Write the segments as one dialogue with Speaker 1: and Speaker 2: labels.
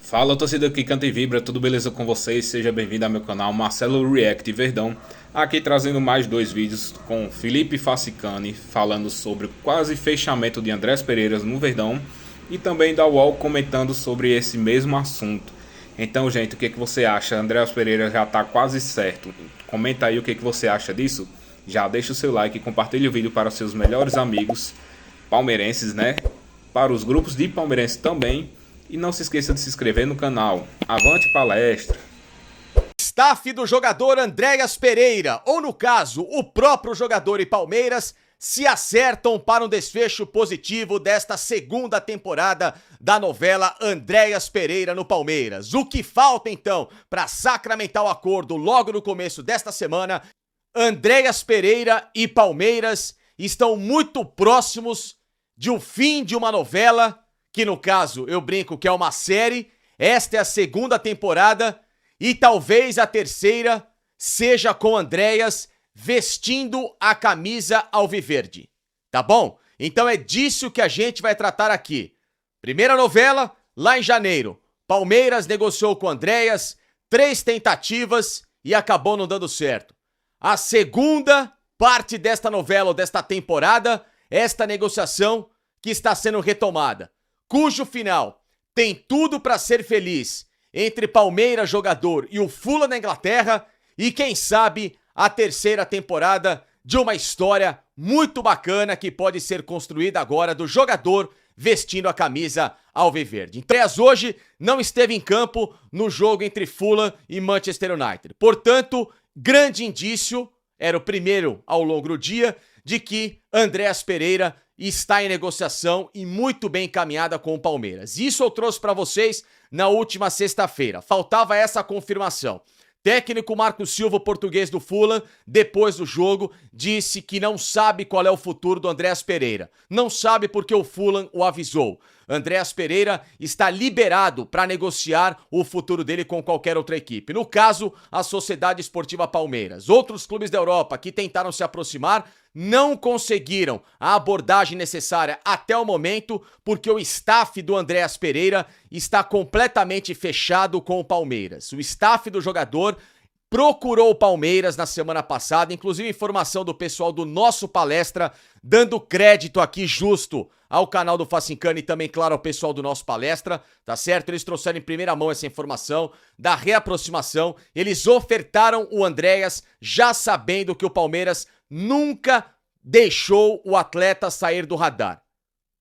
Speaker 1: Fala, torcida que canta e vibra, tudo beleza com vocês? Seja bem-vindo ao meu canal Marcelo React Verdão. Aqui trazendo mais dois vídeos com Felipe Facicani falando sobre o quase fechamento de Andreas Pereira no Verdão e também da UOL comentando sobre esse mesmo assunto. Então, gente, o que você acha? Andreas Pereira já está quase certo. Comenta aí o que você acha disso. Já deixa o seu like e compartilha o vídeo para os seus melhores amigos palmeirenses, né? Para os grupos de palmeirenses também. E não se esqueça de se inscrever no canal. Avante palestra!
Speaker 2: Staff do jogador Andreas Pereira, ou no caso, o próprio jogador e Palmeiras, se acertam para um desfecho positivo desta segunda temporada da novela Andreas Pereira no Palmeiras. O que falta então para sacramentar o acordo logo no começo desta semana? Andreas Pereira e Palmeiras estão muito próximos de um fim de uma novela, que no caso eu brinco que é uma série. Esta é a segunda temporada e talvez a terceira seja com Andreas vestindo a camisa alviverde, tá bom? Então é disso que a gente vai tratar aqui. Primeira novela, lá em janeiro, Palmeiras negociou com Andreas, 3 tentativas e acabou não dando certo. A segunda parte desta novela ou desta temporada, esta negociação que está sendo retomada, cujo final tem tudo para ser feliz entre Palmeiras, jogador, e o Fulham na Inglaterra, e quem sabe a terceira temporada de uma história muito bacana que pode ser construída agora do jogador vestindo a camisa alviverde. Andreas hoje não esteve em campo no jogo entre Fulham e Manchester United. Portanto, grande indício, era o primeiro ao longo do dia, de que Andreas Pereira está em negociação e muito bem encaminhada com o Palmeiras. Isso eu trouxe para vocês na última sexta-feira. Faltava essa confirmação. Técnico Marcos Silva, português do Fulham, depois do jogo, disse que não sabe qual é o futuro do Andreas Pereira. Não sabe porque o Fulham o avisou. Andreas Pereira está liberado para negociar o futuro dele com qualquer outra equipe. No caso, a Sociedade Esportiva Palmeiras. Outros clubes da Europa que tentaram se aproximar não conseguiram a abordagem necessária até o momento, porque o staff do Andreas Pereira está completamente fechado com o Palmeiras. O staff do jogador procurou o Palmeiras na semana passada, inclusive informação do pessoal do nosso palestra, dando crédito aqui justo ao canal do Facicani e também, claro, ao pessoal do nosso palestra, tá certo? Eles trouxeram em primeira mão essa informação da reaproximação, eles ofertaram o Andreas já sabendo que o Palmeiras nunca deixou o atleta sair do radar,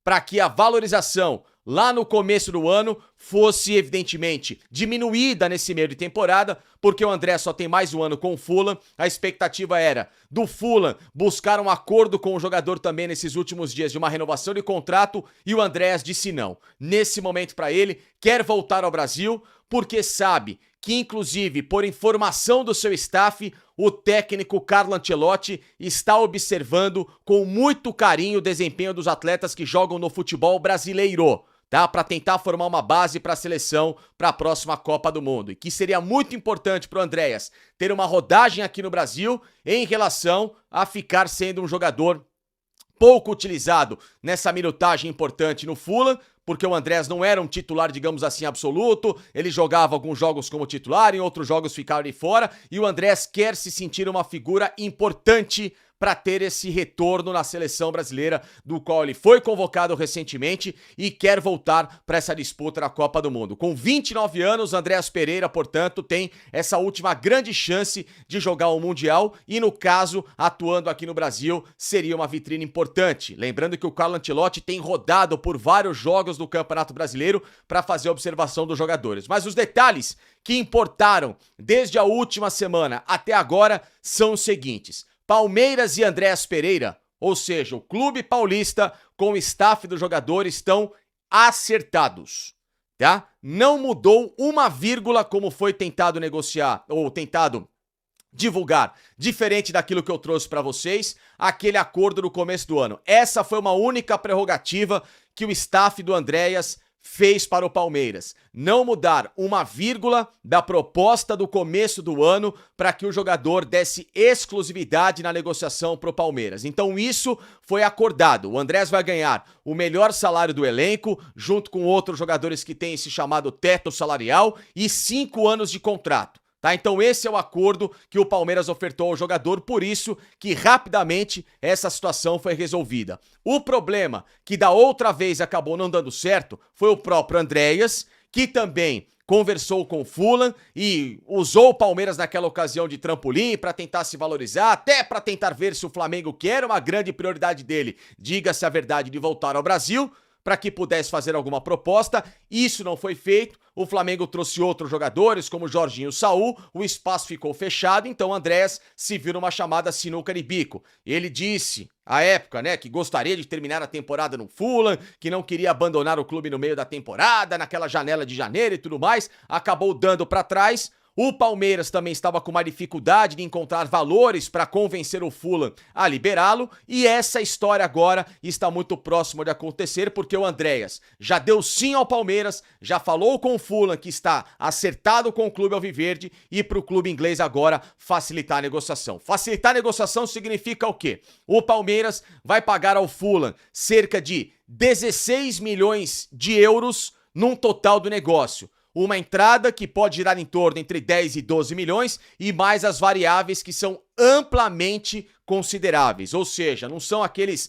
Speaker 2: para que a valorização lá no começo do ano fosse, evidentemente, diminuída nesse meio de temporada, porque o André só tem mais um ano com o Fulham. A expectativa era do Fulham buscar um acordo com o jogador também nesses últimos dias de uma renovação de contrato, e o Andreas disse não. Nesse momento para ele, quer voltar ao Brasil, porque sabe que, inclusive, por informação do seu staff, o técnico Carlo Ancelotti está observando com muito carinho o desempenho dos atletas que jogam no futebol brasileiro, tá? Para tentar formar uma base para a seleção para a próxima Copa do Mundo. E que seria muito importante para o Andreas ter uma rodagem aqui no Brasil em relação a ficar sendo um jogador pouco utilizado nessa minutagem importante no Fulham, porque o Andreas não era um titular, digamos assim, absoluto. Ele jogava alguns jogos como titular, em outros jogos ficava de fora, e o Andreas quer se sentir uma figura importante para ter esse retorno na seleção brasileira, do qual ele foi convocado recentemente e quer voltar para essa disputa na Copa do Mundo. Com 29 anos, Andreas Pereira, portanto, tem essa última grande chance de jogar o Mundial e, no caso, atuando aqui no Brasil, seria uma vitrine importante. Lembrando que o Carlo Ancelotti tem rodado por vários jogos do Campeonato Brasileiro para fazer a observação dos jogadores. Mas os detalhes que importaram desde a última semana até agora são os seguintes: Palmeiras e Andreas Pereira, ou seja, o clube paulista com o staff do jogador, estão acertados, tá? Não mudou uma vírgula como foi tentado negociar ou tentado divulgar, diferente daquilo que eu trouxe para vocês, aquele acordo no começo do ano. Essa foi uma única prerrogativa que o staff do Andreas fez para o Palmeiras? Não mudar uma vírgula da proposta do começo do ano para que o jogador desse exclusividade na negociação para o Palmeiras. Então isso foi acordado. O Andrés vai ganhar o melhor salário do elenco, junto com outros jogadores que têm esse chamado teto salarial, e 5 anos de contrato. Tá, então esse é o acordo que o Palmeiras ofertou ao jogador, por isso que rapidamente essa situação foi resolvida. O problema que da outra vez acabou não dando certo foi o próprio Andreas, que também conversou com o Fulham e usou o Palmeiras naquela ocasião de trampolim para tentar se valorizar, até para tentar ver se o Flamengo, que era uma grande prioridade dele, diga-se a verdade, de voltar ao Brasil, para que pudesse fazer alguma proposta. Isso não foi feito. O Flamengo trouxe outros jogadores, como Jorginho e Saul, o espaço ficou fechado, então Andrés se viu numa chamada sinuca de bico. Ele disse, à época, né, que gostaria de terminar a temporada no Fulham, que não queria abandonar o clube no meio da temporada, naquela janela de janeiro e tudo mais, acabou dando para trás. O Palmeiras também estava com uma dificuldade de encontrar valores para convencer o Fulham a liberá-lo, e essa história agora está muito próxima de acontecer, porque o Andreas já deu sim ao Palmeiras, já falou com o Fulham que está acertado com o clube alviverde, e para o clube inglês agora facilitar a negociação. Facilitar a negociação significa o quê? O Palmeiras vai pagar ao Fulham cerca de 16 milhões de euros num total do negócio. Uma entrada que pode girar em torno entre 10 e 12 milhões e mais as variáveis que são amplamente consideráveis. Ou seja, não são aquelas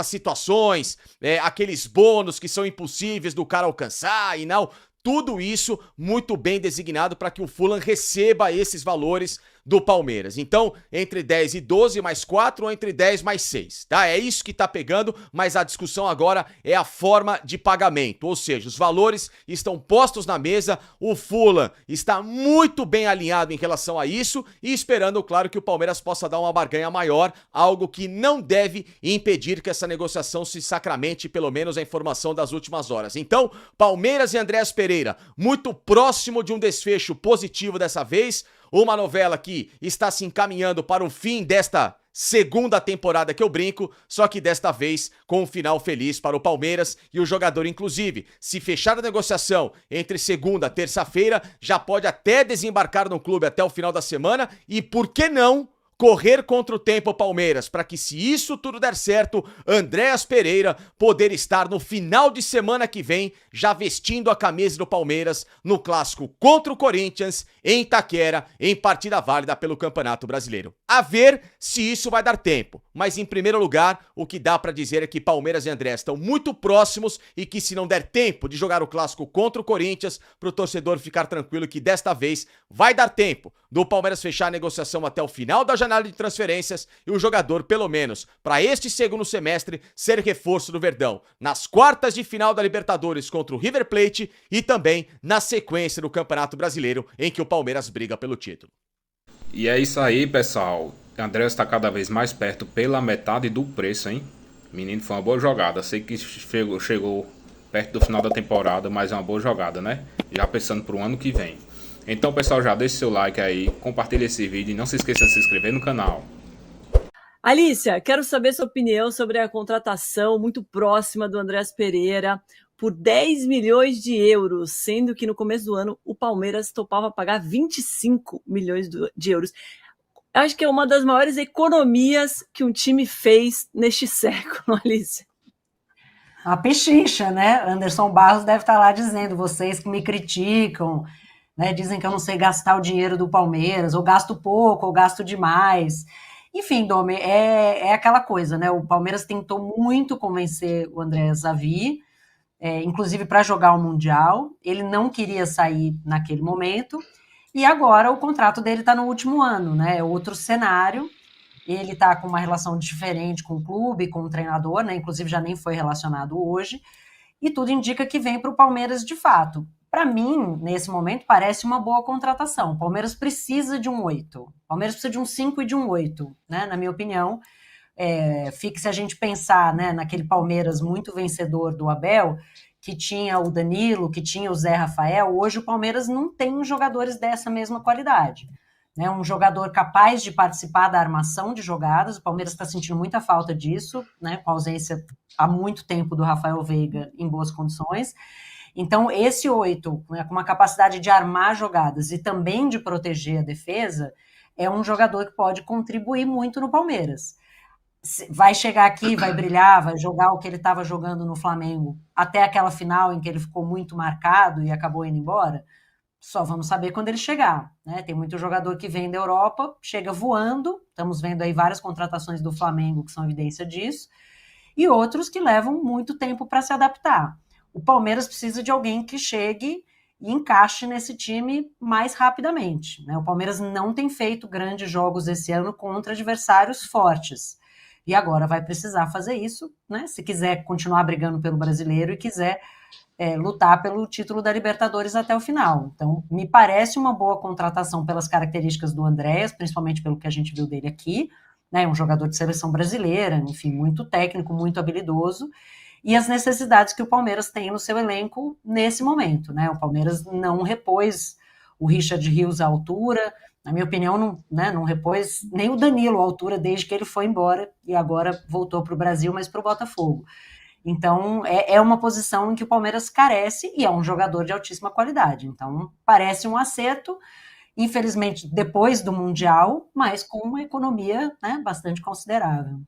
Speaker 2: situações, aqueles bônus que são impossíveis do cara alcançar e não. Tudo isso muito bem designado para que o Fulham receba esses valores do Palmeiras. Então, entre 10 e 12 mais 4 ou entre 10 mais 6, tá? É isso que tá pegando, mas a discussão agora é a forma de pagamento, ou seja, os valores estão postos na mesa, o Fulham está muito bem alinhado em relação a isso e esperando, claro, que o Palmeiras possa dar uma barganha maior, algo que não deve impedir que essa negociação se sacramente, pelo menos a informação das últimas horas. Então, Palmeiras e Andrés Pereira, muito próximo de um desfecho positivo dessa vez, uma novela que está se encaminhando para o fim desta segunda temporada que eu brinco, só que desta vez com um final feliz para o Palmeiras e o jogador, inclusive, se fechar a negociação entre segunda e terça-feira, já pode até desembarcar no clube até o final da semana e, por que não, correr contra o tempo Palmeiras, para que, se isso tudo der certo, Andreas Pereira poder estar no final de semana que vem, já vestindo a camisa do Palmeiras no clássico contra o Corinthians, em Itaquera, em partida válida pelo Campeonato Brasileiro. A ver se isso vai dar tempo, mas em primeiro lugar, o que dá para dizer é que Palmeiras e Andrés estão muito próximos e que, se não der tempo de jogar o clássico contra o Corinthians, para o torcedor ficar tranquilo que desta vez vai dar tempo do Palmeiras fechar a negociação até o final da janela de transferências e o jogador, pelo menos para este segundo semestre, ser reforço do Verdão nas quartas de final da Libertadores contra o River Plate e também na sequência do Campeonato Brasileiro, em que o Palmeiras briga pelo título.
Speaker 1: E é isso aí, pessoal. O Andrés está cada vez mais perto pela metade do preço, hein? Menino, foi uma boa jogada. Sei que chegou perto do final da temporada, mas é uma boa jogada, né? Já pensando para o ano que vem. Então, pessoal, já deixa seu like aí, compartilha esse vídeo e não se esqueça de se inscrever no canal.
Speaker 3: Alícia, quero saber sua opinião sobre a contratação muito próxima do Andrés Pereira por 10 milhões de euros, sendo que no começo do ano o Palmeiras topava pagar 25 milhões de euros. Acho que é uma das maiores economias que um time fez neste século, Alícia.
Speaker 4: A pechincha, né? Anderson Barros deve estar lá dizendo, vocês que me criticam, né, dizem que eu não sei gastar o dinheiro do Palmeiras, ou gasto pouco, ou gasto demais. Enfim, Domi, é aquela coisa, né? O Palmeiras tentou muito convencer o Andrés a vir, inclusive para jogar o Mundial. Ele não queria sair naquele momento, e agora o contrato dele está no último ano, né? É outro cenário. Ele está com uma relação diferente com o clube, com o treinador, né? Inclusive já nem foi relacionado hoje, e tudo indica que vem para o Palmeiras de fato. Para mim, nesse momento, parece uma boa contratação. O Palmeiras precisa de um 8. O Palmeiras precisa de um 5 e de um 8, né? Na minha opinião. Fique se a gente pensar, né, naquele Palmeiras muito vencedor do Abel, que tinha o Danilo, que tinha o Zé Rafael. Hoje o Palmeiras não tem jogadores dessa mesma qualidade. né, um jogador capaz de participar da armação de jogadas. O Palmeiras está sentindo muita falta disso, né, com a ausência há muito tempo do Rafael Veiga em boas condições. Então, esse 8, né, com uma capacidade de armar jogadas e também de proteger a defesa, é um jogador que pode contribuir muito no Palmeiras. Vai chegar aqui, vai brilhar, vai jogar o que ele estava jogando no Flamengo até aquela final em que ele ficou muito marcado e acabou indo embora? Só vamos saber quando ele chegar, né? Tem muito jogador que vem da Europa, chega voando, estamos vendo aí várias contratações do Flamengo que são evidência disso, e outros que levam muito tempo para se adaptar. O Palmeiras precisa de alguém que chegue e encaixe nesse time mais rapidamente, né? O Palmeiras não tem feito grandes jogos esse ano contra adversários fortes, e agora vai precisar fazer isso, né? Se quiser continuar brigando pelo brasileiro e quiser lutar pelo título da Libertadores até o final. Então, me parece uma boa contratação pelas características do Andréas, principalmente pelo que a gente viu dele aqui, né? Um jogador de seleção brasileira, enfim, muito técnico, muito habilidoso, e as necessidades que o Palmeiras tem no seu elenco nesse momento, né? O Palmeiras não repôs o Richard Rios à altura, na minha opinião, não repôs nem o Danilo à altura desde que ele foi embora e agora voltou para o Brasil, mas para o Botafogo. Então, é uma posição em que o Palmeiras carece e é um jogador de altíssima qualidade. Então, parece um acerto, infelizmente, depois do Mundial, mas com uma economia, né, bastante considerável.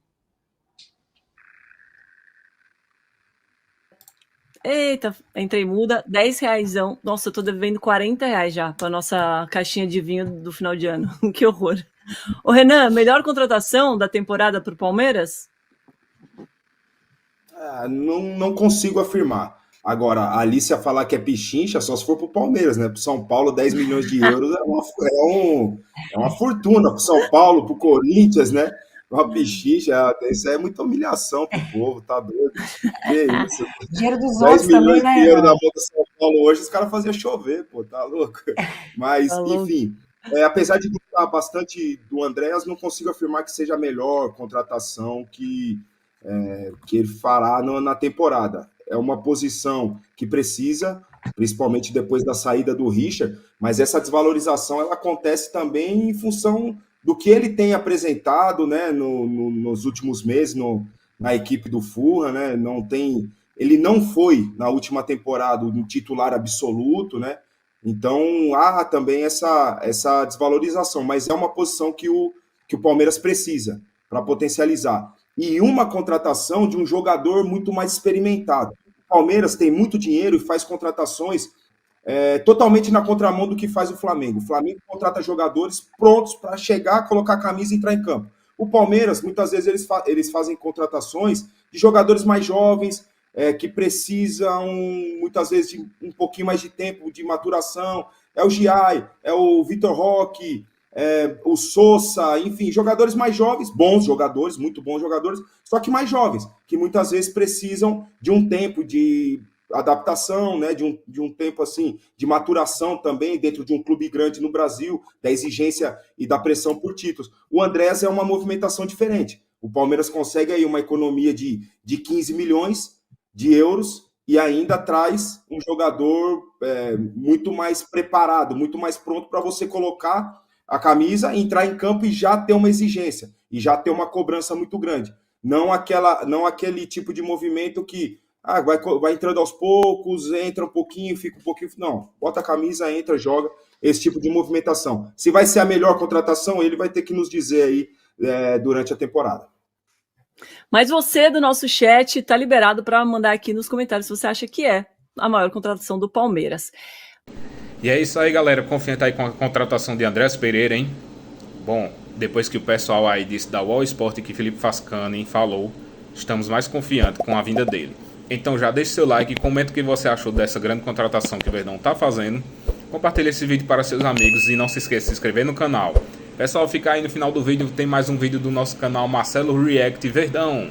Speaker 3: Eita, entrei muda, R$10. Nossa, eu tô devendo R$40 já pra nossa caixinha de vinho do final de ano. Que horror. Ô Renan, melhor contratação da temporada pro Palmeiras?
Speaker 5: Não consigo afirmar. Agora, a Alicia falar que é pichincha só se for pro Palmeiras, né? Pro São Paulo, 10 milhões de euros é uma fortuna. Pro São Paulo, pro Corinthians, né? Uma pichincha, isso aí é muita humilhação pro povo, tá doido? Que isso?
Speaker 4: Dinheiro dos
Speaker 5: 10
Speaker 4: outros
Speaker 5: milhões
Speaker 4: também,
Speaker 5: de
Speaker 4: né?
Speaker 5: euros na mão do São Paulo hoje, os caras faziam chover, pô, tá louco? Mas, enfim, apesar de gostar bastante do Andréas, não consigo afirmar que seja a melhor contratação que ele fará na temporada. É uma posição que precisa, principalmente depois da saída do Richard, mas essa desvalorização ela acontece também em função do que ele tem apresentado, né, nos últimos meses na equipe do Fulham, né? Ele não foi na última temporada um titular absoluto, né? Então há também essa desvalorização, mas é uma posição que o Palmeiras precisa para potencializar. E uma contratação de um jogador muito mais experimentado. O Palmeiras tem muito dinheiro e faz contratações totalmente na contramão do que faz o Flamengo. O Flamengo contrata jogadores prontos para chegar, colocar a camisa e entrar em campo. O Palmeiras, muitas vezes, eles fazem contratações de jogadores mais jovens, que precisam, muitas vezes, de um pouquinho mais de tempo de maturação. É o Giai, é o Vitor Roque, o Sousa, enfim, jogadores mais jovens, bons jogadores, muito bons jogadores, só que mais jovens, que muitas vezes precisam de um tempo de adaptação, né, de um tempo assim de maturação também dentro de um clube grande no Brasil, da exigência e da pressão por títulos. O Andréas é uma movimentação diferente. O Palmeiras consegue aí uma economia de 15 milhões de euros e ainda traz um jogador muito mais preparado, muito mais pronto para você colocar a camisa, entrar em campo e já ter uma exigência, e já ter uma cobrança muito grande. Não aquele tipo de movimento que vai entrando aos poucos, entra um pouquinho, fica um pouquinho... Não, bota a camisa, entra, joga, esse tipo de movimentação. Se vai ser a melhor contratação, ele vai ter que nos dizer aí durante a temporada.
Speaker 3: Mas você, do nosso chat, tá liberado para mandar aqui nos comentários se você acha que é a maior contratação do Palmeiras.
Speaker 1: E é isso aí, galera. Confiante aí com a contratação de Andrés Pereira, hein? Bom, depois que o pessoal aí disse da Wall Sport que Felipe Fascani falou, estamos mais confiantes com a vinda dele. Então já deixe seu like e comenta o que você achou dessa grande contratação que o Verdão está fazendo. Compartilhe esse vídeo para seus amigos e não se esqueça de se inscrever no canal. Pessoal, fica aí no final do vídeo, tem mais um vídeo do nosso canal Marcelo React Verdão.